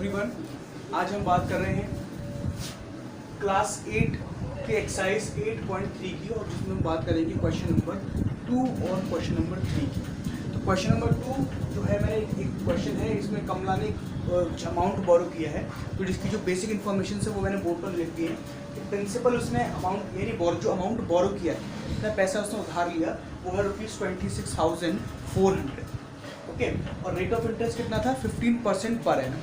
Everyone, आज हम बात कर रहे हैं क्लास 8 के एक्सरसाइज 8.3 की, और जिसमें हम बात करेंगे क्वेश्चन नंबर 2 और क्वेश्चन नंबर 3 की। तो क्वेश्चन नंबर 2 जो है, मैंने एक क्वेश्चन है, इसमें कमला ने अमाउंट बोरो किया है, तो जिसकी जो बेसिक इन्फॉर्मेशन है वो मैंने बोर्ड पर लिख दी है कि प्रिंसिपल उसने अमाउंट यानी जो अमाउंट बोरो किया है, जितना पैसा उसने उधार लिया वो है ₹26,400। ओके, और रेट ऑफ इंटरेस्ट कितना था? 15% पर एनम।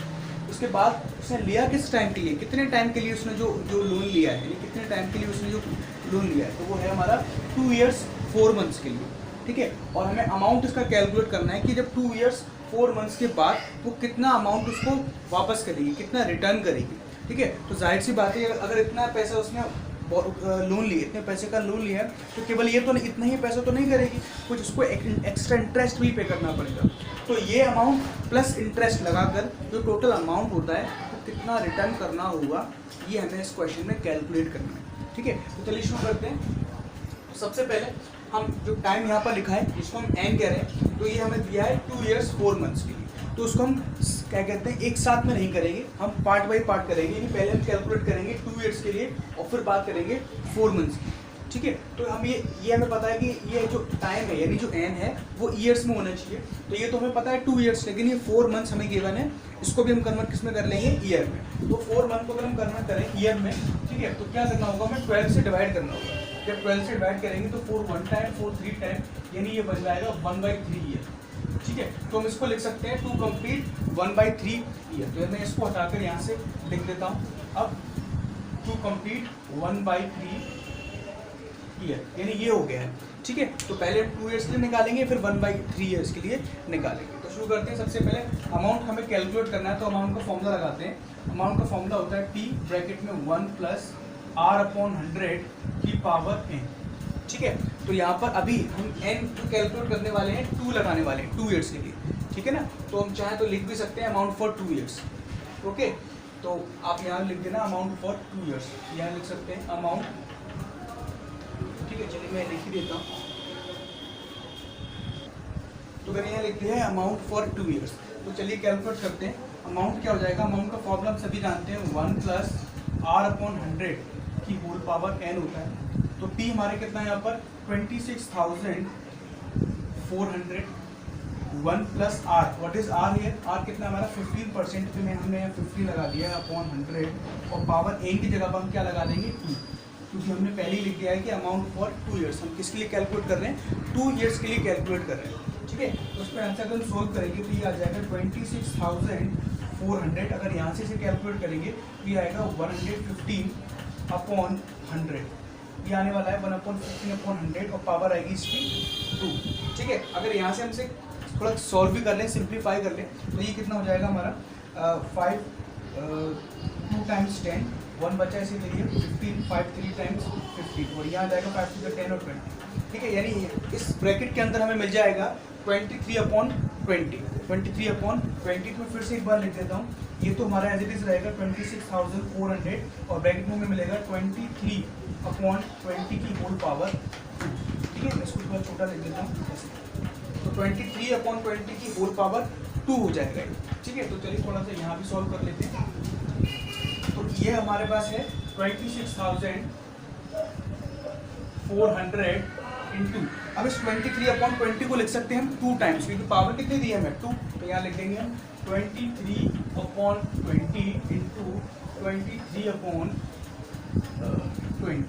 उसके बाद उसने लिया किस टाइम के लिए, कितने टाइम के लिए उसने जो लोन लिया है, यानी कितने टाइम के लिए उसने जो लोन लिया है, तो वो है हमारा 2 years 4 months के लिए। ठीक है, और हमें अमाउंट इसका कैलकुलेट करना है कि जब 2 years 4 months के बाद वो कितना अमाउंट उसको वापस करेगी, कितना रिटर्न करेगी। ठीक है, तो जाहिर सी बात है, अगर इतना पैसा उसने लोन लिए, इतने पैसे का लोन लिया है, तो केवल ये तो नहीं, इतना ही पैसा तो नहीं करेगी, कुछ उसको एक्स्ट्रा इंटरेस्ट भी पे करना पड़ेगा। तो ये अमाउंट प्लस इंटरेस्ट लगाकर जो टोटल अमाउंट होता है तो कितना रिटर्न करना होगा, ये हमें इस क्वेश्चन में कैलकुलेट करना है। ठीक है, तो चलिए शुरू करते हैं। सबसे पहले हम जो टाइम यहाँ पर लिखा है, जिसको हम एन कह रहे हैं, तो ये हमें दिया है 2 years 4 months के लिए। तो उसको हम क्या कहते हैं, एक साथ में नहीं करेंगे, हम पार्ट बाई पार्ट करेंगे। यानी पहले हम कैलकुलेट करेंगे 2 years के लिए और फिर बात करेंगे 4 months की। ठीक है, तो हम ये हमें पता है कि ये जो टाइम है, यानी जो एन है, वो ईयर्स में होना चाहिए। तो ये तो हमें पता है 2 years, लेकिन ये 4 months हमें गिवन है, इसको भी हम कन्वर्ट किस में कर लेंगे? ईयर में। तो 4 month को अगर हम कन्वर्ट करें ईयर में, ठीक है, तो क्या करना होगा, हमें 12 से डिवाइड करना होगा। जब 12 से डिवाइड करेंगे तो 4 1 टाइम, 4 3 टाइम, यानी ये बन जाएगा 1/3 ईयर। ठीक है, तो हम इसको लिख सकते हैं 2 complete 1/3 ईयर। तो मैं इसको हटाकर यहाँ से लिख देता हूँ। अब 2 complete 1/3 ईयर, यानी ये हो गया है। ठीक है, तो पहले 2 years के लिए निकालेंगे, फिर 1/3 years के लिए निकालेंगे। तो शुरू करते हैं। सबसे पहले अमाउंट हमें कैलकुलेट करना है, तो अमाउंट का फॉर्मूला लगाते हैं। अमाउंट का फॉर्मूला होता है P ब्रैकेट में 1 + R/100 की पावर n। ठीक है, तो यहाँ पर अभी हम n जो कैलकुलेट करने वाले हैं, 2 लगाने वाले हैं 2 years के लिए। ठीक है ना, तो हम चाहें तो लिख भी सकते हैं अमाउंट फॉर 2 years। ओके, तो आप यहाँ लिख देना अमाउंट फॉर 2 years, यहाँ लिख सकते हैं अमाउंट। ठीक है, चलिए मैं लिख ही देता हूँ। तो मैंने यहाँ लिख दिया है अमाउंट फॉर 2 years। तो चलिए कैलकुलेट करते हैं। अमाउंट क्या हो जाएगा? अमाउंट का फॉर्मूला हम सभी जानते हैं, 1 + R/100 की होल पावर n होता है। तो P हमारे कितना है यहाँ पर? 26,400। 1 + R, what is R here? R कितना हमारा? 15%, तो हमने यहाँ 50 लगा दिया अपॉन 100, और पावर n की जगह पर हम क्या लगा देंगे? 2, क्योंकि हमने पहले ही लिख दिया है कि अमाउंट फॉर 2 years। हम किसके लिए कैलकुलेट कर रहे हैं? 2 years के लिए कैलकुलेट कर रहे हैं। ठीक है, तो उसमें आंसर अगर हम सोल्व करेंगे तो ये आ जाएगा 26,400। अगर यहाँ से इसे कैलकुलेट करेंगे तो ये आएगा 115/100। ये आने वाला है 1/15/100, और पावर आएगी इसकी 2। ठीक है, अगर यहाँ से हमसे थोड़ा सॉल्व भी कर लें, सिंप्लीफाई कर लें, तो ये कितना हो जाएगा हमारा? 2 × 10, 1 बचा इसीलिए 15, 5 3 टाइम्स 50, और यहाँ आ जाएगा 5 × 10 और 20। ठीक है, यानी इस ब्रैकेट के अंदर हमें मिल जाएगा 23/20। 23/20 को फिर से एक बार लिख देता हूँ। ये तो हमारा एज इट इज रहेगा 26,400, और ब्रैकेट में हमें मिलेगा 23/20 की होल पावर 2। ठीक है, इसको थोड़ा छोटा लिख देता हूँ ऐसे। तो 23/20 की होल पावर 2 हो जाएगा। ठीक है, तो चलिए थोड़ा सा यहाँ भी सॉल्व कर लेते हैं। तो ये हमारे पास है 26,400 इंटू, अब इस 23/20 को लिख सकते हैं हम 2 टाइम्स, क्योंकि पावर कितनी दी है हमें? 2। तो यहाँ लिख देंगे हम 23/20 इंटू 23/20।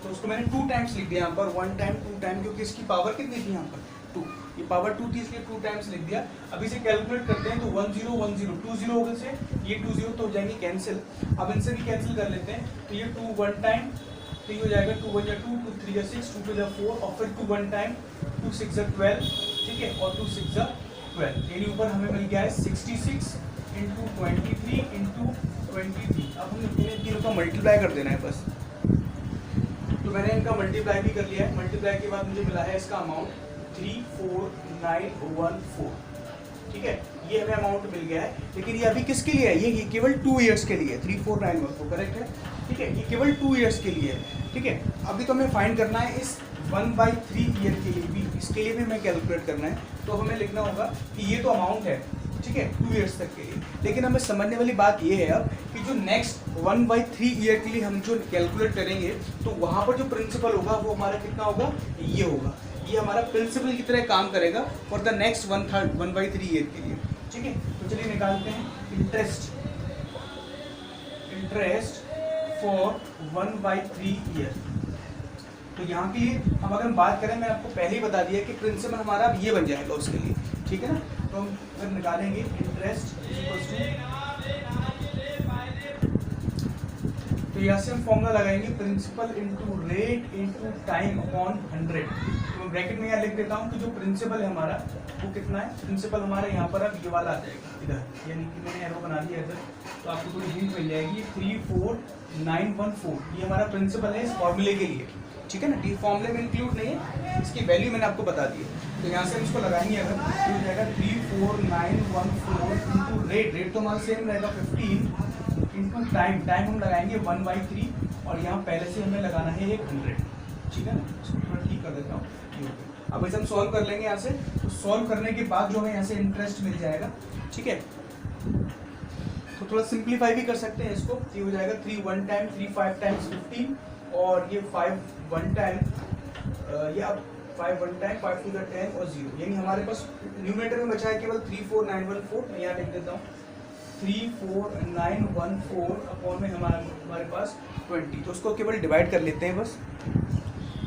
तो उसको मैंने 2 टाइम्स लिख दिया यहाँ पर, 1 टाइम 2 टाइम, क्योंकि इसकी पावर कितनी थी यहाँ पर? 2। ये पावर 2 थी, इसलिए 2 टाइम्स लिख दिया। अब इसे कैलकुलेट करते हैं, तो 10 10 2 0 होगा से ये 2 0 तो हो जाएंगे कैंसिल। अब इनसे भी कैंसिल कर लेते हैं, तो ये 2 1 टाइम, तो ये हो जाएगा 2 1 2, 2 3 6, 2 2 4, और फिर 2 1 टाइम, 2 6 12। ठीक है, और 2 6 12, यानी ऊपर हमें मिल गया है 66 इंटू 23 इंटू 23। अब हमने इन्हें तीनों का मल्टीप्लाई कर देना है बस। तो मैंने इनका मल्टीप्लाई भी कर लिया है। मल्टीप्लाई के बाद मुझे मिला है इसका अमाउंट 34914। ठीक है, ये हमें अमाउंट मिल गया है, लेकिन ये अभी किसके लिए है? ये केवल 2 years के लिए 34914, करेक्ट है। ठीक है, ये केवल 2 years के लिए है। ठीक है, अभी तो हमें फाइंड करना है इस 1/3 ईयर के लिए भी, इसके लिए भी हमें कैलकुलेट करना है। तो हमें लिखना होगा कि ये तो अमाउंट है, ठीक है, 2 ईयर्स तक के लिए। लेकिन हमें समझने वाली बात ये है अब कि जो नेक्स्ट 1/3 ईयर के लिए हम जो कैलकुलेट करेंगे तो वहाँ पर जो प्रिंसिपल होगा वो हमारा कितना होगा, ये होगा, ये हमारा प्रिंसिपल की तरह काम करेगा फॉर द नेक्स्ट 1/3 ईयर के लिए। ठीक है, तो चलिए निकालते हैं इंटरेस्ट फॉर 1/3 ईयर। तो यहाँ के लिए अब अगर हम बात करें, मैंने आपको पहले ही बता दिया कि प्रिंसिपल हमारा अब ये बन जाएगा उसके लिए। ठीक है ना, तो हम अगर निकालेंगे इंटरेस्ट तो यहाँ से हम फॉर्मूला लगाएंगे principal into rate into time upon 100। तो मैं ब्रैकेट में यहाँ लिख देता हूँ कि जो प्रिंसिपल है हमारा वो कितना है, प्रिंसिपल हमारा यहाँ पर अब ये वाला आ जाएगा इधर, यानी कि मैंने एरो बना दिया इधर, तो आपको थोड़ी हिंट मिल जाएगी। 34914 ये हमारा प्रिंसिपल है इस फॉर्मूले के लिए। ठीक है ना, ये फॉर्मूले में इंक्लूड नहीं है, इसकी वैल्यू मैंने आपको बता दी है। तो यहाँ से हम इसको लगाएंगे अगर, तो हो जाएगा 34914 इंटू रेट तो हमारा सेम रहेगा 15 इंटू टाइम हम लगाएंगे 1/3 और यहाँ पहले से हमें लगाना है 100। ठीक है ना, इसको थोड़ा ठीक कर देता हूँ। अब इसे हम सॉल्व कर लेंगे यहाँ से, तो सॉल्व करने के बाद जो हमें यहाँ से इंटरेस्ट मिल जाएगा। ठीक है, तो थोड़ा सिंप्लीफाई भी कर सकते हैं इसको। ये हो जाएगा 3 1 टाइम 3 5 टाइम्स 15 और ये 5 1 टाइम, ये अब 5 1 टाइम 5 टू द 10 और 0, यानी हमारे पास न्यूमरेटर में बचा है केवल 34914। मैं यहाँ लिख देता हूँ 34914 अपॉन में हमारे पास 20, तो उसको केवल डिवाइड कर लेते हैं बस।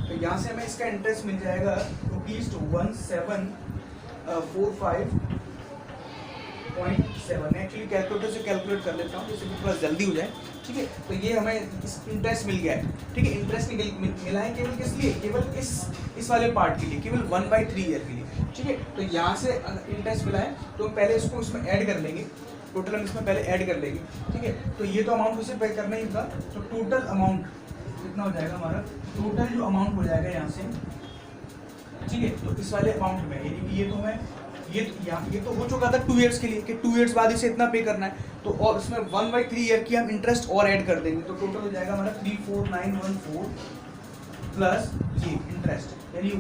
तो यहाँ से हमें इसका इंटरेस्ट मिल जाएगा ₹1745.7। एक्चुअली कैलकुलेटर से कैलकुलेट कर लेता हूँ जिससे कि थोड़ा जल्दी हो जाए। ठीक है, तो ये हमें इंटरेस्ट मिल गया है। ठीक है, इंटरेस्ट मिला है केवल किस लिए, केवल इस वाले पार्ट के लिए, केवल 1/3 ईयर के लिए। ठीक है, तो यहाँ से इंटरेस्ट मिला है तो हम पहले इसको इसमें ऐड कर लेंगे, टोटल हम इसमें पहले ऐड कर लेंगे। ठीक है, तो ये तो अमाउंट उसे पे करना ही होगा, तो टोटल अमाउंट कितना हो जाएगा हमारा, टोटल जो अमाउंट हो जाएगा यहाँ से। ठीक है, तो इस वाले अमाउंट में यानी कि ये तो मैं ये तो हो चुका था 2 ईयर्स के लिए कि 2 ईयर्स बाद इसे इतना पे करना है, तो और इसमें 1/3 ईयर की हम इंटरेस्ट और ऐड कर देंगे, तो टोटल हो जाएगा हमारा 34914 प्लस ये इंटरेस्ट यानी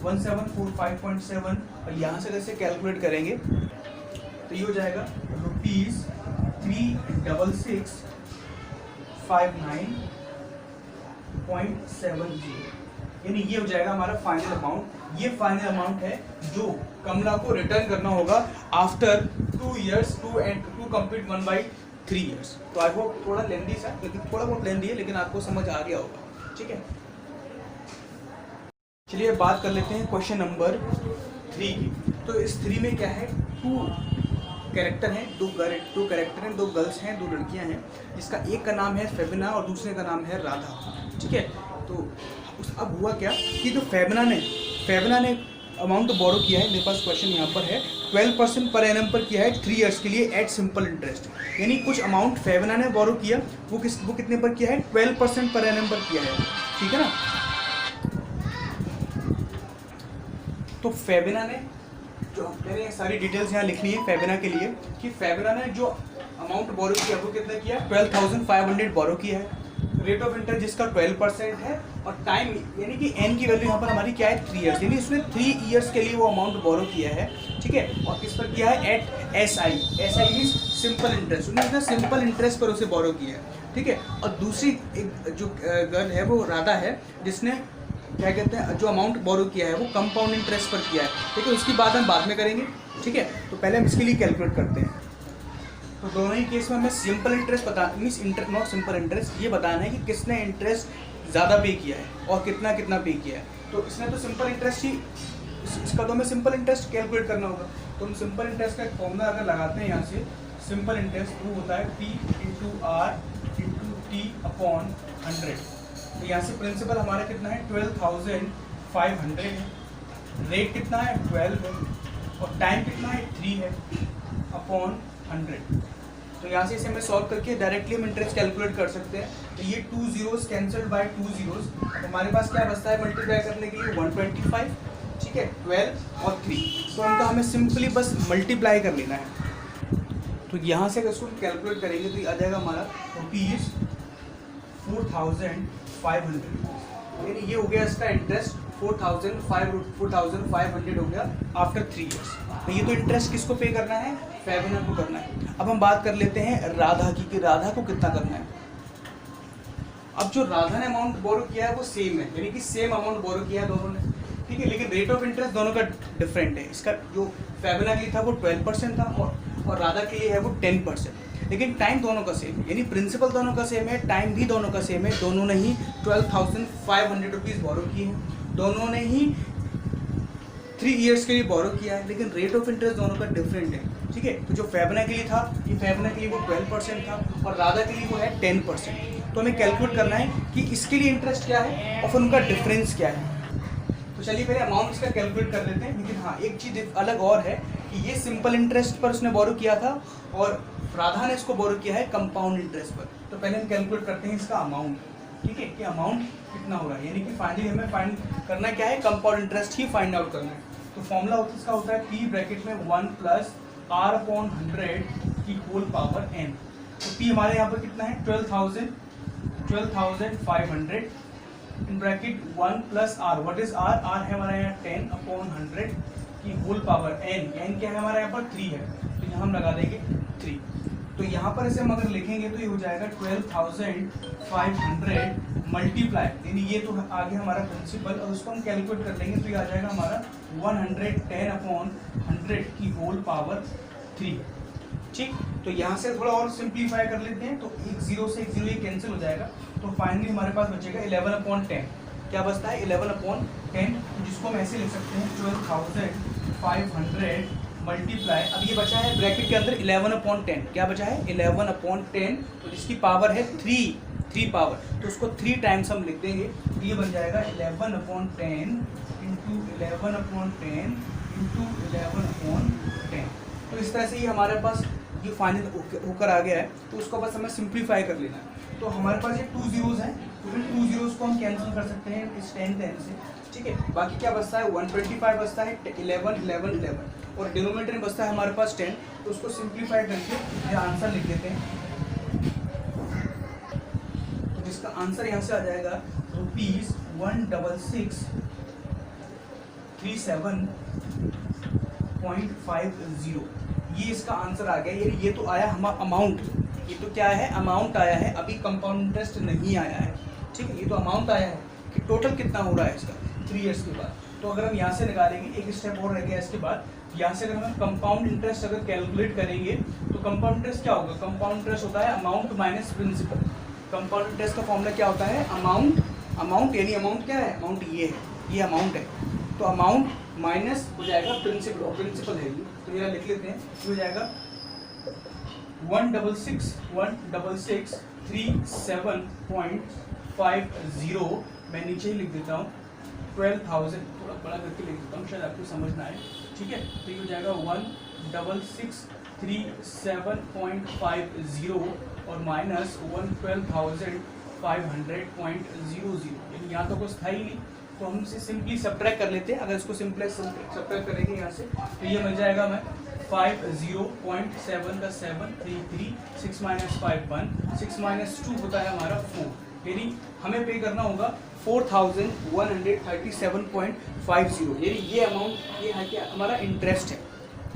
1745.7 और यहाँ से जैसे कैलकुलेट करेंगे तो ये हो जाएगा ₹36659.70, यानी ये हो जाएगा हमारा फाइनल अमाउंट। ये फाइनल अमाउंट है जो कमला को रिटर्न करना होगा after 2 years to complete 1/3 years. तो आई होप थोड़ा लेंदी सा, लेकिन थोड़ा बहुत लेंदी है, लेकिन आपको समझ आ गया होगा। ठीक है, चलिए बात कर लेते हैं क्वेश्चन नंबर 3 की। तो इस 3 में क्या है, 2 कैरेक्टर हैं, 2 कैरेक्टर हैं, 2 गर्ल्स हैं, 2 लड़कियां हैं, जिसका एक का नाम है फेबिना और दूसरे का नाम है राधा। ठीक है, तो अब हुआ क्या कि जो फेबिना ने अमाउंट तो बोरो किया है, मेरे पास क्वेश्चन यहाँ पर है 12% पर एनम पर किया है 3 ईयर्स के लिए एट सिंपल इंटरेस्ट, यानी कुछ अमाउंट फेबिना ने बोरो किया, वो कितने पर किया है, 12% पर एनम पर किया है। ठीक है ना, तो फेबिना ने जो, मैंने सारी डिटेल्स यहाँ लिखनी है फेबिना के लिए कि फेबिना ने जो अमाउंट बोरो किया वो कितना किया, 12,500 बोरो किया है। रेट ऑफ इंटरेस्ट जिसका 12% है और टाइम यानी कि एन की वैल्यू यहाँ पर हमारी क्या है, 3 ईयर्स, यानी उसने 3 ईयर्स के लिए वो अमाउंट बोरो किया है। ठीक है, और किस पर किया है, at SI means simple interest, उसने सिंपल इंटरेस्ट पर उसे बोरो किया है। ठीक है, और दूसरी एक जो गर्ल है वो राधा है, जिसने क्या कहते हैं जो अमाउंट बोरो किया है वो कंपाउंड इंटरेस्ट पर किया है। ठीक है, उसकी बात हम बाद में करेंगे। ठीक है, तो पहले हम इसके लिए कैलकुलेट करते हैं। तो दोनों ही केस में हमें simple interest means not simple interest, ये बताना है कि किसने इंटरेस्ट ज़्यादा पे किया है और कितना पे किया है। तो इसने तो सिंपल इंटरेस्ट ही, इसका तो हमें सिंपल इंटरेस्ट कैलकुलेट करना होगा। तो हम सिंपल इंटरेस्ट का एक फॉर्मूला अगर लगाते हैं यहाँ से, सिंपल इंटरेस्ट वो होता है P × R × T अपॉन 100। तो यहाँ से प्रिंसिपल हमारा कितना है, 12,500 है, रेट कितना है 12 है और टाइम कितना है 3 है अपॉन 100। तो यहाँ से इसे हमें सॉल्व करके डायरेक्टली हम इंटरेस्ट कैलकुलेट कर सकते हैं। तो ये 2 zeros कैंसल्ड बाय 2 zeros, हमारे पास क्या बचता है मल्टीप्लाई करने के लिए 125। ठीक है, 12 और 3, तो इनका हमें सिंपली बस मल्टीप्लाई कर लेना है। तो यहाँ से अगर इसको कैलकुलेट करेंगे तो ये आ जाएगा हमारा ₹4,500, यानी ये हो गया इसका इंटरेस्ट 4,500 हो गया आफ्टर 3 ईयर्स। तो ये तो इंटरेस्ट किसको पे करना है, फेबिना को करना है। अब हम बात कर लेते हैं राधा की कि राधा को कितना करना है। अब जो राधा ने अमाउंट बोरो किया है वो सेम है, यानी कि सेम अमाउंट बोरो किया है दोनों ने, ठीक है, लेकिन रेट ऑफ इंटरेस्ट दोनों का डिफरेंट है। इसका जो फेबिना के लिए था वो 12% था और राधा के लिए है वो 10%, लेकिन टाइम दोनों का सेम है, यानी प्रिंसिपल दोनों का सेम है, टाइम भी दोनों का सेम है। दोनों ने ही 12,500 रुपीज़ बोरो किए हैं, दोनों ने ही 3 ईयर्स के लिए बोरो किया है, लेकिन रेट ऑफ इंटरेस्ट दोनों का डिफरेंट है, ठीक है। तो जो फेबिना के लिए था, ये फेबिना के लिए वो 12% था और राधा के लिए वो है 10%। तो हमें कैलकुलेट करना है कि इसके लिए इंटरेस्ट क्या है और फिर उनका डिफरेंस क्या है। तो चलिए पहले अमाउंट इसका कैलकुलेट कर लेते हैं, लेकिन हाँ एक चीज़ अलग और है कि ये सिंपल इंटरेस्ट पर उसने बोरो किया था और राधा ने इसको बोरो किया है कंपाउंड इंटरेस्ट पर। तो पहले हम कैलकुलेट करते हैं इसका अमाउंट, ठीक है, कि अमाउंट कितना हो रहा है, यानी कि फाइनली हमें फाइंड करना क्या है, कंपाउंड इंटरेस्ट ही फाइंड आउट करना है। तो फॉर्मूला इसका होता है P ब्रैकेट में 1 + R/100 की होल पावर n। तो P हमारे यहाँ पर कितना है 12,500 in bracket 1 + R। What is R? R है हमारे यहाँ 10/100 की होल पावर n। n क्या है हमारे यहाँ पर 3 है, तो यहाँ हम लगा देंगे 3। तो यहाँ पर इसे हम अगर लिखेंगे तो ये हो जाएगा 12,500 मल्टीप्लाई, यानी ये तो आगे हमारा प्रिंसिपल, और उसको हम कैलकुलेट कर लेंगे तो ये आ जाएगा हमारा 110/100 की होल पावर 3, ठीक। तो यहाँ से थोड़ा और सिंप्लीफाई कर लेते हैं, तो एक जीरो से एक जीरो ये कैंसिल हो जाएगा, तो फाइनली हमारे पास बचेगा 11/10। क्या बचता है 11/10, जिसको हम ऐसे लिख सकते हैं 12,500 मल्टीप्लाई, अब ये बचा है ब्रैकेट के अंदर 11/10। क्या बचा है 11/10, तो जिसकी पावर है 3 पावर, तो उसको 3 टाइम्स हम लिख देंगे, तो ये बन जाएगा 11/10 इंटू 11/10 इंटू 11/10। तो इस तरह से ही हमारे पास ये फाइनल होकर आ गया है। तो उसको बस हमें सिंप्लीफाई कर लेना है। तो हमारे पास ये 2 zeros हैं, तो इन 2 zeros को हम कैंसिल कर सकते हैं इस 10 से, ठीक है। बाकी क्या बचता है 125 बचता है, 11 11 11 और डिनोमिनेटर में बचता है हमारे पास 10। तो उसको सिंप्लीफाई करके ये आंसर लिख देते हैं, तो जिसका आंसर यहाँ से आ जाएगा ₹16637.50। ये इसका आंसर आ गया। ये तो आया हमारा अमाउंट, ये तो क्या है अमाउंट आया है, अभी कंपाउंड इंटरेस्ट नहीं आया है, ठीक है। ये तो अमाउंट आया है कि टोटल कितना हो रहा है इसका 3 ईयर्स के बाद। तो अगर हम यहाँ से निकालेंगे, एक स्टेप और रह गया इसके बाद, यहाँ से अगर हम कंपाउंड इंटरेस्ट अगर कैलकुलेट करेंगे तो कंपाउंड इंटरेस्ट क्या होगा, कंपाउंड इंटरेस्ट होता है amount minus principal. Compound interest का फॉर्मूला क्या होता है अमाउंट यानी अमाउंट क्या है, अमाउंट ये है, ये अमाउंट है, तो अमाउंट माइनस हो जाएगा प्रिंसिपल, और प्रिंसिपल है ये, तो ये लिख लेते हैं, ये हो जाएगा 166,166,37.50। मैं नीचे ही लिख देता हूँ 12,000, थोड़ा बड़ा करके लिख देता हूँ शायद आपको समझ ना आए, ठीक है। तो ये हो जाएगा 166,37.50 और माइनस 112,500.00, यानी यहाँ तो कुछ था ही नहीं, तो हम इसे सिंपली सब्ट्रैक्ट कर लेते हैं। अगर इसको सिंपली सब्ट्रैक्ट करेंगे यहाँ से तो ये मिल जाएगा हमें 50.7 का 733 6 - 5 1 6 - 2 होता है हमारा 4, यानी हमें पे करना होगा 4,137.50, यानी ये अमाउंट ये है कि हमारा इंटरेस्ट है।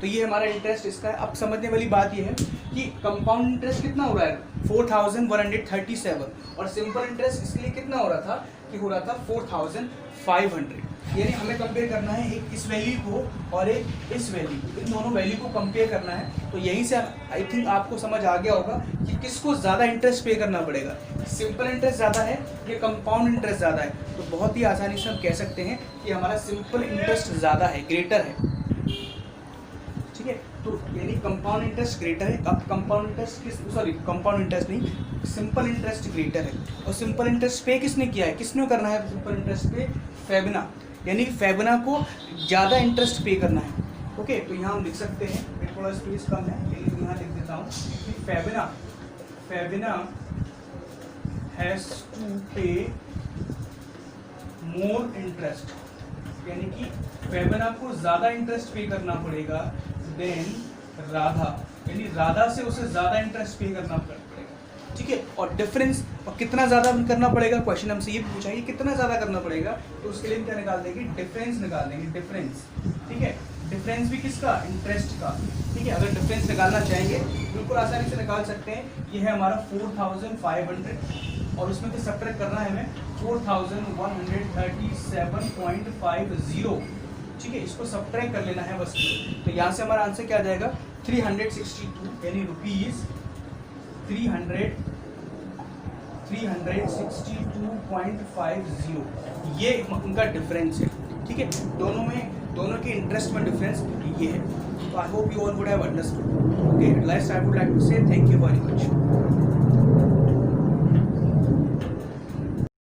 तो ये हमारा इंटरेस्ट इसका है। अब समझने वाली बात ये है कि कंपाउंड इंटरेस्ट कितना हो रहा है 4,137 और सिंपल इंटरेस्ट इसके लिए कितना हो रहा था कि हो रहा था 4,500, यानी हमें कंपेयर करना है एक इस वैल्यू को और एक इस वैल्यू को, इन दोनों वैल्यू को कंपेयर करना है। तो यहीं से आई थिंक आपको समझ आ गया होगा कि किसको ज़्यादा इंटरेस्ट पे करना पड़ेगा, सिंपल इंटरेस्ट ज़्यादा है या कंपाउंड इंटरेस्ट ज़्यादा है। तो बहुत ही आसानी से हम कह सकते हैं कि हमारा सिंपल इंटरेस्ट ज़्यादा है, ग्रेटर है, ठीक है। तो यानी कंपाउंड इंटरेस्ट ग्रेटर है। अब कंपाउंड इंटरेस्ट कंपाउंड इंटरेस्ट नहीं, सिंपल इंटरेस्ट ग्रेटर है। और सिंपल इंटरेस्ट पे किसने किया है, किसने करना है सिंपल इंटरेस्ट पे, फेबिना, यानी फेबिना को ज़्यादा इंटरेस्ट पे करना है। ओके, तो यहाँ हम लिख सकते हैं, थोड़ा स्पेस कम है लेकिन यहाँ लिख देता हूँ कि फेबिना हैज़ टू पे मोर इंटरेस्ट, यानी कि फेबिना को ज़्यादा इंटरेस्ट पे करना पड़ेगा देन राधा, यानी राधा से उसे ज़्यादा इंटरेस्ट पे करना पड़ेगा। ठीक है। और डिफरेंस और कितना ज़्यादा करना पड़ेगा, क्वेश्चन हमसे ये पूछा है कितना ज़्यादा करना पड़ेगा, तो उसके लिए हम क्या निकाल देंगे, डिफरेंस निकाल देंगे, डिफरेंस। ठीक है, डिफरेंस भी किसका, इंटरेस्ट का। ठीक है, अगर डिफरेंस निकालना चाहेंगे बिल्कुल आसानी से निकाल सकते हैं। ये है हमारा 4500 और उसमें से सब्ट्रैक्ट करना है हमें 4137.50। ठीक है, इसको सब्ट्रैक्ट कर लेना है बस। तो यहाँ से हमारा आंसर क्या आ जाएगा, 362 यानी रुपीज़ 362.50 ये उनका डिफरेंस है। ठीक है, दोनों के इंटरेस्ट में डिफरेंस ये है। तो I hope you all would have understood. Okay, last I would like to say thank you very much.